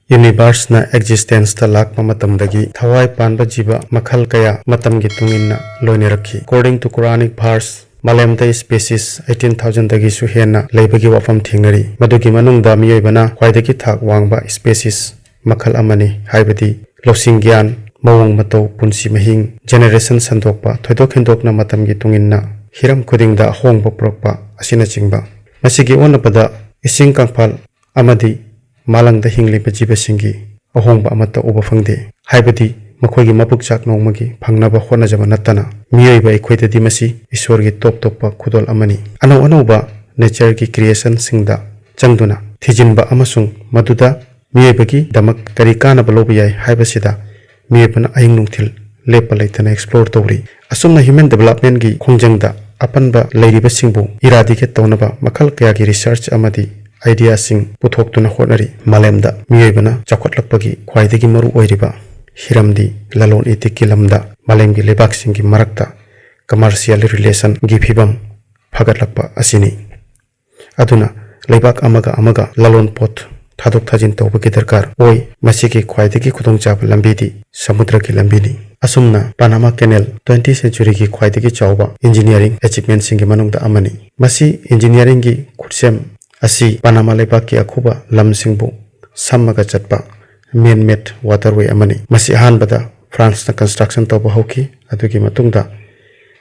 universe ना existence ता लाख मतमदगी थवाई पानबा जीवा मखल कया मतम की तुंगिन्ना लोने रखी अकॉर्डिंग टू कुरानिक वर्स मालेमदा स्पीसीज 18,000 दगी सुहेना लेबगी वफम थिंगरी मदुगी मनुंगदा मियोइबना ख्वाइदगी थाक वांगबा स्पीसीज मखल अमनी हाइबदी लौसिंग ज्ञान मवंग मतौ पुंसी महिंग जेनरेशन संदोकपा थोइदोक हिंदोकना मतम की तुंगिन्ना हिरम खुदिंगदा होंगबा पुरकपा असिना चिंगबा मसिगी ओनपदा इसिंग कांगफाल अमदी मालंगदा हिंगलिबा जीबसिंगी अहोंगबा अमत्ता उबा फंगदे हाइबदी मखोइगी मपुक चाक नोंगमगी फंगनबा होनजबा नत्तना मियोइबा इखोइददी मसी ईश्वरगी टॉप टॉपा खुदोल अमनी अनौ अनौबा नेचर की क्रिएशन सिंगदा चंगदुना थिजिनबा अमसुंग मदुदा मियोइबगी दमक करी कानबा लोबा याय हाइबसिदा मियोइबना अहिंग नुंथिल लेपा लेतना एक्सप्लोर तौरी असुमना ह्यूमन डेवलपमेंट की खोंजंगदा अपनबा लेरिबा सिंगबु इरादिकेट तौनबा मखल कयागी रिसर्च अमदी आइडिया सिंग पुथोक्तुना होनरी मालेमदा मियोइबना चाखोटलकपगी ख्वाइदगी मरु ओइरिबा हिरमदी ललोन इतिक की लमदा मालेमगी लेबाक सिंगी मरक्ता कमर्शियल रिलेशन गी फिबम फगटलकपा असिनी अदुना लेबाक अमगा अमगा ललोन पोत थादोक थाजिन तौबगी दरकार ओइ मसिगी ख्वाइदगी खुदोंचाब लंबीदी समुद्र की लंबीनी असुमना पनामा कैनेल 20th सेंचुरी की ख्वाइदगी चावबा इंजीनियरिंग अचीवमेंट सिंगी मनुंगदा अमनी मसी इंजीनियरिंग की खुदसेम असी पनामा लेबाक की अखुबा लमसिंगबु सम्मगा चटपा मेन मेड वाटरवे अमनी मसी अहानबदा फ्रांस ना कंस्ट्रक्शन तौबा होकी अदुगी मतुंगदा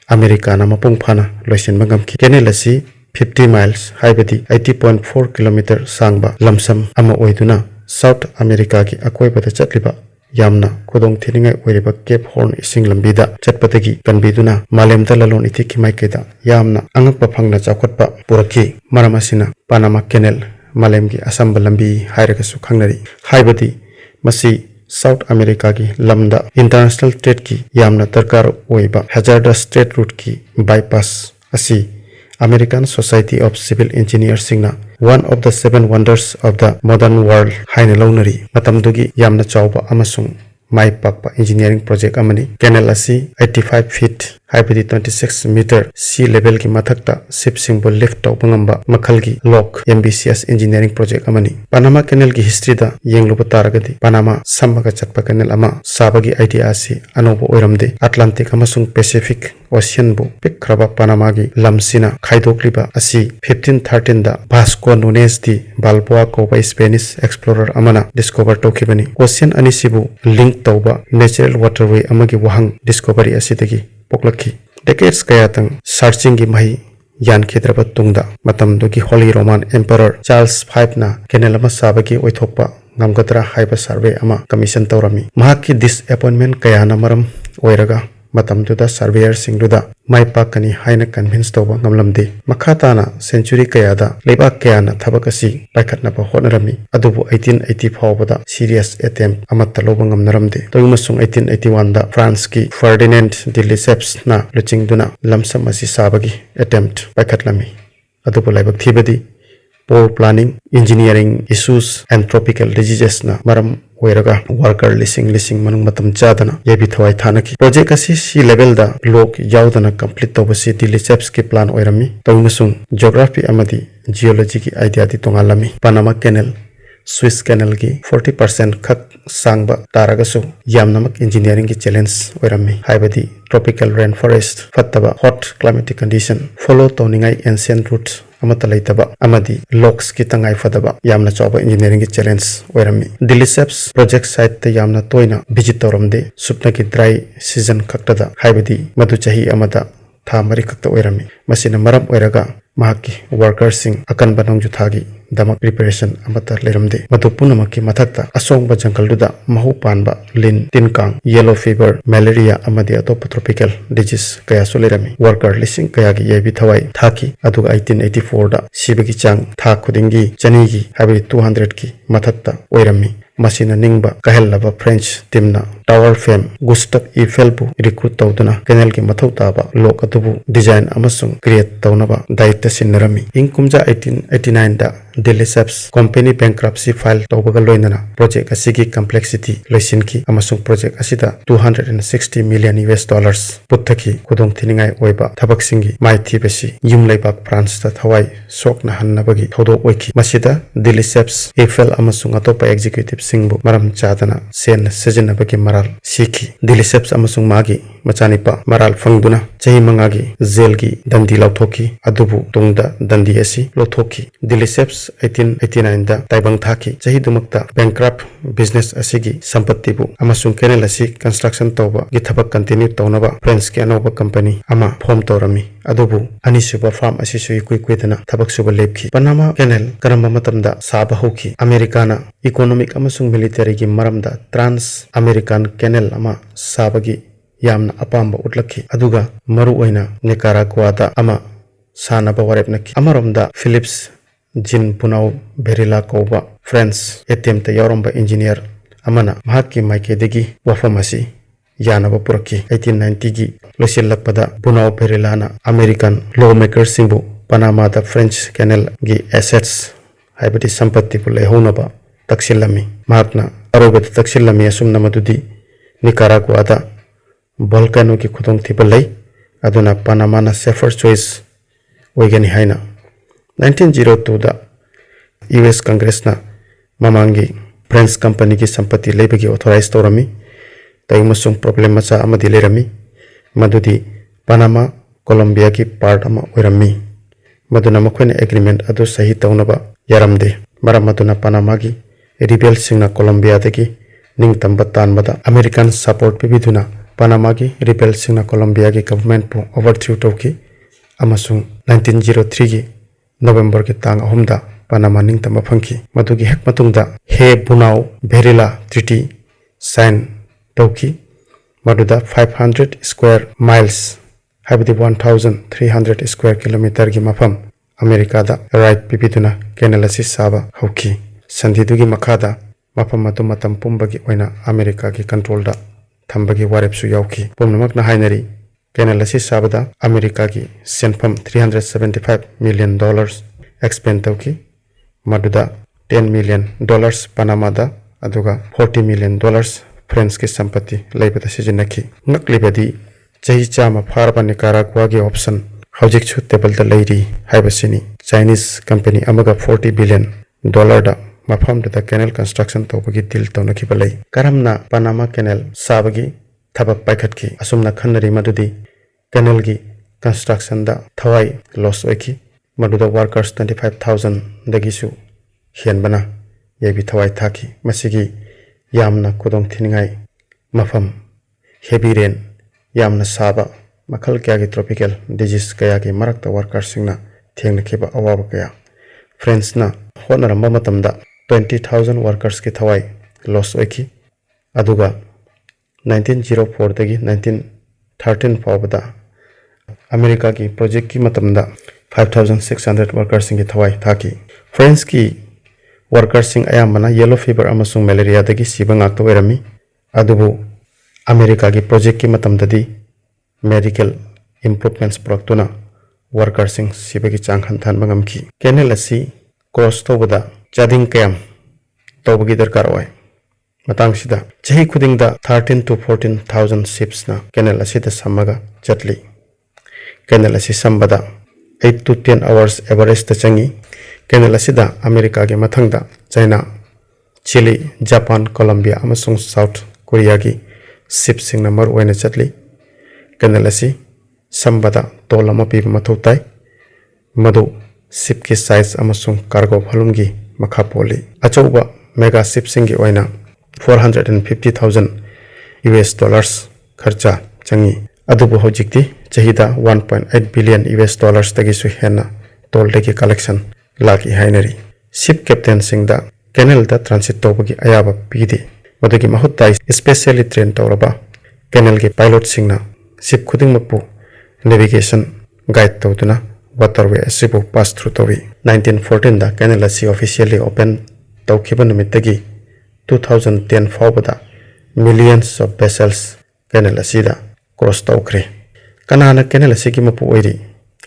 अमेरिका ना मपुंग फाना लोइसिनबा गमकी कैनेल असी 50 माइल्स हाइबदी 80.4 किलोमीटर सांगबा लमसम अमा ओइदुना साउथ अमेरिका की अकोइबदा चटलिबा यामना खुदोंग थिनिंगाई ओइरिबा केप हॉर्न इसिंग लंबीदा चटपतगी कनबीदुना मालेमदा ललोन इथिकी माइकेदा यामना अंगकपा फंगना चाखोटपा पुरकी मरमसिना पनामा कैनेल मालेमगी असंबा लंबी हाइरगसु खंगनरी हाइबदी मसी साउथ अमेरिका की लमदा इंटरनेशनल ट्रेड की यामना दरकार ओइबा हैजार्डस ट्रेड रूट की बाईपास असी American Society of Civil Engineer सिंगना one of the 7 wonders of the modern world हाइने लौनरी मतमदुगी यामना चावबा अमसुंग माइ पाकपा इंजीनियरिंग प्रोजेक्ट अमनी कैनेल असी 85 फीट हाइबदी 26 मीटर सी लेवल की मथक्ता शिपसिंगबु लिफ्ट तौबा ngamba मखल की लॉक एम्बिशियस इंजीनियरिंग प्रोजेक्ट अमनी पनामा कैनेल की हिस्ट्री दा येंगलुबा तारगदी पनामा सम्मगा चटपा कैनेल अमा साबगी आइडिया असी अनोबो ओइरमदे अटलांटिक अमसुंग पैसिफिक ओशियन बु पिकख्रबा पनामा की लमसिना खाइदोक्लिबा असी 1513 दा वास्को नुनेस दी बाल्बोआ कोबा स्पेनिश एक्सप्लोरर अमना डिस्कवर तौखिबनी ओशियन अनिसिबु लिंक तौबा नेचुरल वाटरवे अमगी वहंग डिस्कवरी असिदगी पोक्लखी डेकेड्स कयातंग सर्चिंग की मही यानखिद्रबा तुंगदा मतमदुगी होली रोमान एम्परर चार्ल्स 5 ना कैनेल अमा साबगी ओइथोकपा ngamgadra haiba survey ama commission tawrami mahakki disappointment kayana maram oiraga matamduda surveyor singduda maipakani haina convince tawba ngamlamde makhatana century kayada leba kayana thabakasi paikhatna ba honarami adubu 1880 phawbada serious attempt amatta loba ngamnaramde toyumasung 1881 da France ki Ferdinand de Lesseps na luchingduna lamsam asi sabagi attempt paikhatlami adubu laibak thibadi poor planning engineering issues and tropical diseases na maram oiraga worker lising manung matam chadana yebi thawai thanaki project asi si level da lok yaudana complete tawbasi Delhi Chaps ki plan oirami tawmasung geography amadi geology ki idea di tongalami Panama Canal Swiss Canal की 40% खक सांगबा तारगसु यामनमक engineering की challenge ओइरमी हाइबदी tropical rainforest फत्तबा hot climatic condition follow तौनिंगाई ancient routes अमता लैतबा अमदी locks की तंगाई फदबा यामना चौबा engineering की challenge ओइरमी Delhi Chaps project site ते यामना तोइना visit तौरमदे सुपना की dry season खक्तदा हाइबदी मधु चाही अमदा था मरी खक्ता ओइरमी मसिना मरम ओइरगा mahaki worker sing akan banong juthagi damak preparation amata leramde matu punamaki mathakta asongba jungle duda mahu panba lin tinkang yellow fever malaria amadi atop tropical disease kaya solerami worker lising kaya gi yebi thawai thaki aduga 1884 da sibagi chang tha khudingi chani gi habi 200 ki mathakta oirami masina ningba kahellaba French teamna tower fame Gustave इफेलबु recruit तौदुना canal की मथौ ताबा लोक अदुबु design अमसुंग create तौनबा दायित्व सिन्नरमी इंग कुमजा 1889 दा de Lesseps company bankruptcy file तौबगा लोइनना प्रोजेक्ट असिगी कॉम्प्लेक्सिटी लोइसिनकी अमसुंग प्रोजेक्ट असिदा $260 मिलियन पुत्थकी खुदोंग थिनिंगाई ओइबा थबकसिंगी माइथीबसी युम लेबाक फ्रांस दा थवाई सोकना हन्नबगी थौदोक ओइखी मसिदा दिल्ली सेप्स एफएल अमसुंग अतोपा एग्जीक्यूटिव सिंगबु मरम चादना सेन सिजनबगी मराल सीखी दिल्ली सेप्स अमसुंग मागी मचानिपा मराल फंगदुना चही मंगागी जेल की दंदी लौथोकी अदुबु तुंगदा दंदी असी लोथोकी दिल्ली सेप्स 1889 दा ताइबंग थाकी चही दुमक्ता बैंक्रप्ट बिजनेस असिगी संपत्तिबु अमसुंग कैनल असी कंस्ट्रक्शन तौबा गी थबक कंटिन्यू तौनबा फ्रेंच के अनौबा कंपनी अमा फॉर्म तौरमी अदुबु अनिसुबा फार्म असिसु इकुइ कुइदना थबक सुबा लेपखी पनामा कैनल करम्बा मतमदा साबा होकी अमेरिकाना इकोनॉमिक अमसुंग मिलिटरी की मरमदा ट्रांस अमेरिकन कैनल अमा साबगी यामना अपाम्बा उटलखी अदुगा मरु ओइना निकाराग्वादा अमा सानबा वरेपनखी अमरमदा फिलिप्स जिन पुनाउ भेरिला कौबा फ्रेंच एटेम्प्ट यावरम्बा इंजीनियर अमना महाकी माइकेदगी वफम असी यानबा पुरखी 1890 की लोसिलपदा पुनाउ भेरिलाना अमेरिकन लॉ मेकर सिंबु पनामा दा फ्रेंच कैनल गी एसेट्स हाइबदी संपत्ति पु लेहोनबा तक्सिलमी महाकना अरोबद तक्सिलमी असुमना मदुदी निकाराग्वादा वोल्केनो की खुदोंग थिबा लई अदुना पनामाना सेफर चॉइस ओइगनी हाइना 1902 दा यूएस कांग्रेसना ममांगी फ्रेंच कंपनी की संपत्ति लेबगी ऑथोराइज तौरमी तैमसुंग प्रॉब्लम मचा अमदी लेरमी मदुदी पनामा कोलंबिया की पार्ट अमा ओइरमी मदुना मखोइना एग्रीमेंट अदु सही तौनबा यारमदे मरम मदुना पनामा की रिबेल सिंगना कोलंबिया दगी निंगतंबा तानबदा अमेरिकन सपोर्ट पिबिदुना पनामा की रिबेल सिंगना कोलंबिया की गवर्नमेंट पु ओवरथ्रो तौकी अमसुंग 1903 की नवंबर के तांग अहुमदा पनामा निंगतंबा फंकी मदुगी हेक मतुंगदा Hay Bunau Varilla treaty sign तौकी मदुदा 500 स्क्वायर माइल्स हाइबदी 1300 स्क्वायर किलोमीटर की मफम अमेरिका दा राइट पिबिदुना कैनल असी साबा हौकी संधिदुगी मखादा मफम मतु मतम पुंबगी ओइना अमेरिका की कंट्रोल दा थंबगी वारेपसु याउकी पुमनमकना हाइनरी कैनल असी साबदा अमेरिका की सेनफम $375 मिलियन एक्सपेंड तौकी मदुदा $10 मिलियन पनामा दा अदुगा $40 मिलियन फ्रेंच की संपत्ति लेबदा सिजनखी नकलिबदी चही चामा फारबा निकाराग्वा की ऑप्शन हौजिक छु टेबल दा लेरी हाइबसिनी चाइनीज कंपनी अमगा $40 बिलियन दा मफम दा कैनल कंस्ट्रक्शन तौबगी दिल तौनखी बलै करमना पनामा कैनल साबगी थबक पाइखटकी असुमना खन्नरी मदुदी कैनल की कंस्ट्रक्शन दा थवाई लॉस ओइखी मदुदा वर्कर्स 25,000 दगिसु हेनबना येबी थवाई थाकी मसिगी यामना खुदोंग थिनिंगाई मफम हेवी रेन यामना साबा मखल क्या की ट्रॉपिकल डिजीज कया की मरकता वर्कर्स सिंगना थेंगनखिबा अवाब कया फ्रेंच ना होनरम्बा मतमदा 20,000 वर्कर्स की थवाई लॉस ओइखी अदुगा 1904 दगी 1913 फावदा अमेरिका की प्रोजेक्ट की मतमदा 5,600 वर्कर्स की थवाई थाकी फ्रेंच की वर्कर्स सिंग अयामना येलो फीवर अमसुंग मलेरिया दगी सिबा ngakta oirami adubu अमेरिका की प्रोजेक्ट की मतमददी मेडिकल इम्प्रूवमेंट्स पुरक्तुना वर्कर्स सिंग सिबगी चांग हंथानबा ngamki कैनल असी क्रॉस तौबदा चादिंग कयाम तौबगी दरकार ओय मतंगसिदा चही खुदिंगदा 13 to 14,000 ships ना कैनल असिदा समगा चटली कैनल असी संबदा 8 to 10 hours एवरेज ता चंगी कैनल असिदा अमेरिका के मथंगदा चाइना चिली जापान कोलंबिया अमसुंग साउथ कोरिया की शिप सिंग नंबर ओइना चटली कैनल असी संबदा तोल अमा पीबा मथौ ताई मदु शिप की साइज अमसुंग कार्गो वॉल्यूम की मखा पोली अचौबा मेगा शिप सिंग की ओइना $450,000 खर्चा चंगी अदुबु हौजिक्ति चहिदा $1.8 बिलियन तगिसु हेना तोलदगी कलेक्शन लाकी हाइनरी शिप कैप्टन सिंगदा कैनल दा ट्रांसिट तौबगी अयाबा पीदी मदुगी महुत्ता स्पेशली ट्रेन तौरबा कैनल के पायलट सिंगना शिप खुदिंगमकपु नेविगेशन गाइड तौदुना वाटरवे असिबु पास थ्रू तौवी 1914 दा कैनल असी ऑफिशियली ओपन तौखिबा नुमित्तगी 2010 फावबदा millions of vessels canal asida cross tawkhre kanana canal asigi mapu oiri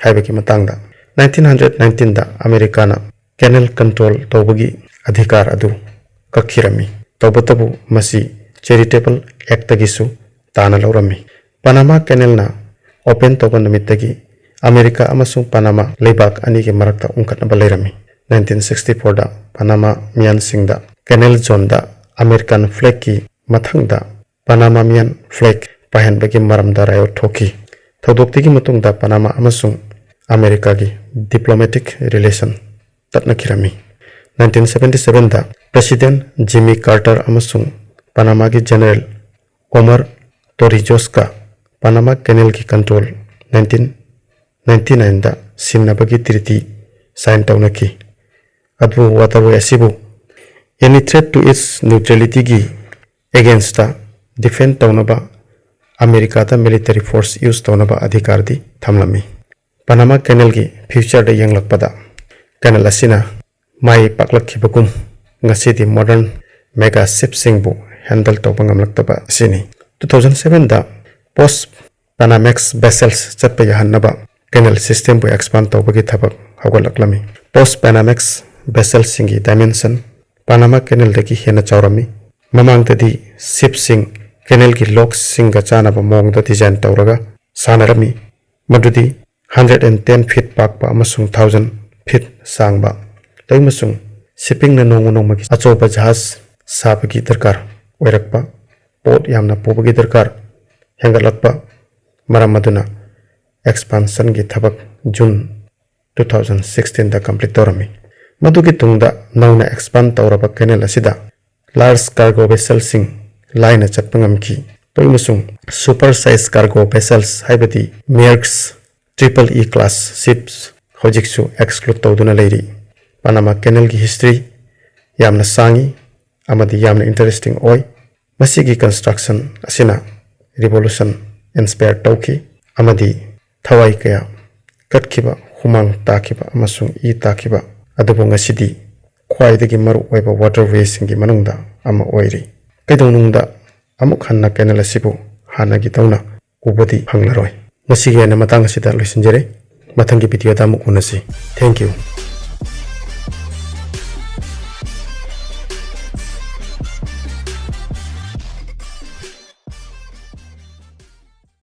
haibaki matangda 1919 da America na canal control tawbagi adhikar adu kakhirami tawbatabu masi charitable act tagisu tana lawrami Panama Canal na open tawban namitagi America amasung Panama leibak ani ke marakta ungkatnaba leirami 1964 da Panama mian singda canal zone da American flag ki mathangda Panama mian flag pahenbagi maramda rayo thoki thodoptigi matungda Panama amasung America gi diplomatic relation tatna kirami 1977 da President Jimmy Carter amasung Panama gi General Omar Torrijos-ka Panama Canal ki control 1999 da simnabagi treaty sign tawnaki adbu waterway asibu any threat to its neutrality gi against the defend tawnaba America da military force use tawnaba adhikar di thamlami Panama Canal gi future da yanglakpada canal asina mai paklakhibakum ngasidi modern mega ship singbu handle tawba ngamlaktaba asini 2007 da post Panamax vessels chatpa yahannaba canal system bu expand tawbagi thabak hawgalaklami post Panamax vessels singi dimension Panama Canal dagi hena chawrami mamang tadi ship sing canal ki locks singa chanaba mong da design tawraga sanarami madudi 110 feet pakpa amasung 1000 feet sangba taimasung shipping na nongmagi achoba jahaz sabagi darkar oirakpa port yamna pobagi darkar hengalakpa maram maduna expansion gi thabak June 2016 da complete tawrami madugi tungda nauna expand tawraba canal asida large cargo vessels sing line chatpangamki toimasung super size cargo vessels haibati Maersk triple E class ships hojiksu exclude tawduna leiri Panama Canal gi history yamna sangi amadi yamna interesting oi masigi construction asina revolution inspired tawki amadi thawai kaya katkiba humang takiba amasung I takiba adubu ngasidi khwaidagi maru oiba waterways singi manungda ama oiri kaidonungda amuk hanna canal asibu hanagi tawna ubadi phanglaroi ngasigi na matang asida loisinjere mathangi video da amuk unasi thank you